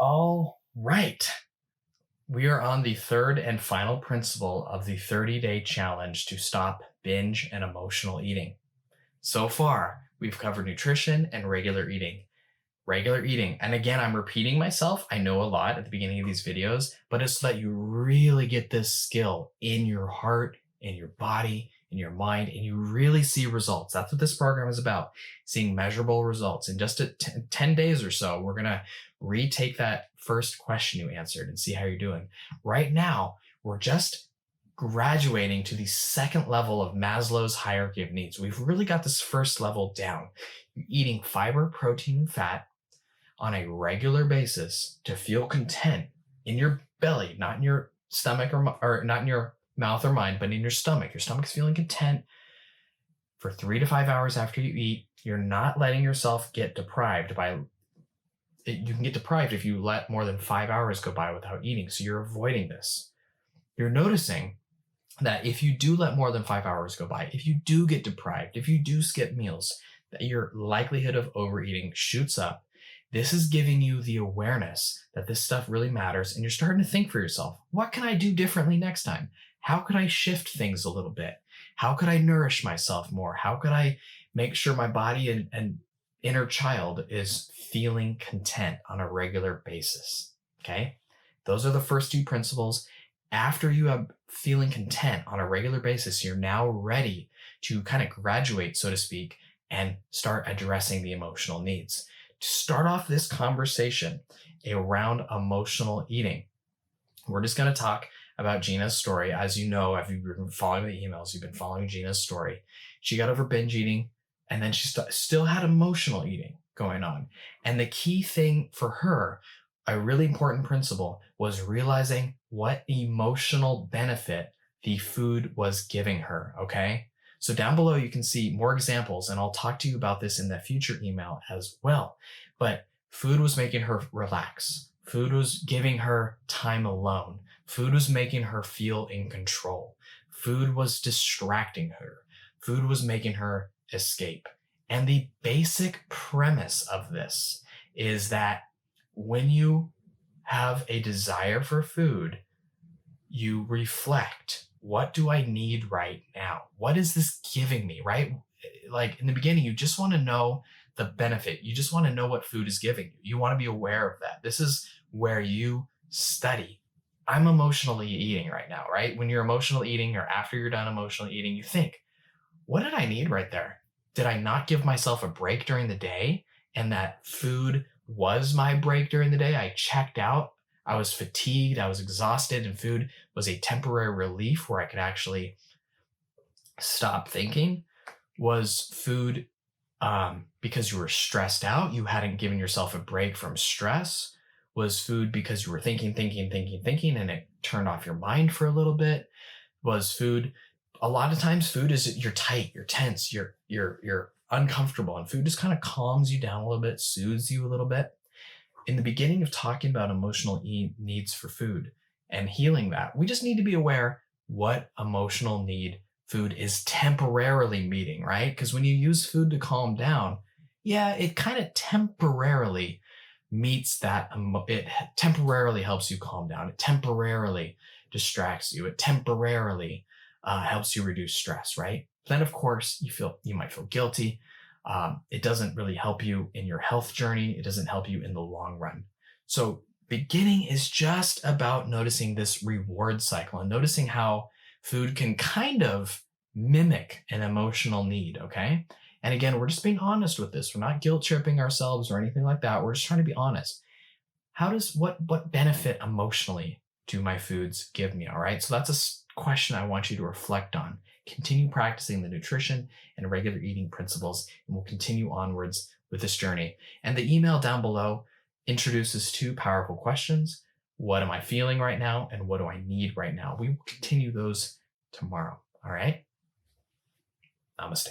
All right. We are on the third and final principle of the 30-day challenge to stop binge and emotional eating. So far, we've covered nutrition and regular eating. Regular eating. And again, I'm repeating myself. I know a lot at the beginning of these videos, but it's so that you really get this skill in your heart, in your body, in your mind, and you really see results. That's what this program is about, seeing measurable results. In just 10 days or so, we're going to retake that first question you answered and see how you're doing. Right now, we're just graduating to the second level of Maslow's hierarchy of needs. We've really got this first level down. You're eating fiber, protein, and fat on a regular basis to feel content in your belly, not in your stomach or not in your mouth or mind, but in your stomach. Your stomach's feeling content for 3 to 5 hours after you eat. You're not letting yourself get deprived by you can get deprived if you let more than 5 hours go by without eating. So you're avoiding this. You're noticing that if you do let more than 5 hours go by, if you do get deprived, if you do skip meals, that your likelihood of overeating shoots up. This is giving you the awareness that this stuff really matters, and you're starting to think for yourself, what can I do differently next time? How could I shift things a little bit? How could I nourish myself more? How could I make sure my body and inner child is feeling content on a regular basis? Okay, those are the first two principles. After you have feeling content on a regular basis, you're now ready to kind of graduate, so to speak, and start addressing the emotional needs. To start off this conversation around emotional eating, we're just going to talk about Gina's story. As you know, if you've been following the emails, you've been following Gina's story. She got over binge eating, and then she still had emotional eating going on. And the key thing for her, a really important principle, was realizing what emotional benefit the food was giving her, okay? So down below, you can see more examples, and I'll talk to you about this in the future email as well. But food was making her relax. Food was giving her time alone. Food was making her feel in control. Food was distracting her. Food was making her escape. And the basic premise of this is that when you have a desire for food, you reflect, what do I need right now? What is this giving me, right? Like in the beginning, you just want to know the benefit. You just want to know what food is giving you. You want to be aware of that. This is where you study. I'm emotionally eating right now, right? When you're emotional eating or after you're done emotional eating, you think, what did I need right there? Did I not give myself a break during the day? And that food was my break during the day. I checked out. I was fatigued. I was exhausted, and food was a temporary relief where I could actually stop thinking. Was food because you were stressed out? You hadn't given yourself a break from stress? Was food because you were thinking, and it turned off your mind for a little bit? Was food, a lot of times food is, you're tight, you're tense, you're uncomfortable, and food just kind of calms you down a little bit, soothes you a little bit. In the beginning of talking about emotional needs for food and healing that, we just need to be aware what emotional need food is temporarily meeting, right? Because when you use food to calm down, yeah, it kind of temporarily meets that. It temporarily helps you calm down. It temporarily distracts you. It temporarily helps you reduce stress, right? Then, of course, you might feel guilty. It doesn't really help you in your health journey. It doesn't help you in the long run. So beginning is just about noticing this reward cycle and noticing how food can kind of mimic an emotional need, okay? And again, we're just being honest with this. We're not guilt tripping ourselves or anything like that. We're just trying to be honest. What benefit emotionally do my foods give me, all right? So that's a question I want you to reflect on. Continue practicing the nutrition and regular eating principles, and we'll continue onwards with this journey. And the email down below introduces two powerful questions. What am I feeling right now? And what do I need right now? We will continue those tomorrow. All right? Namaste.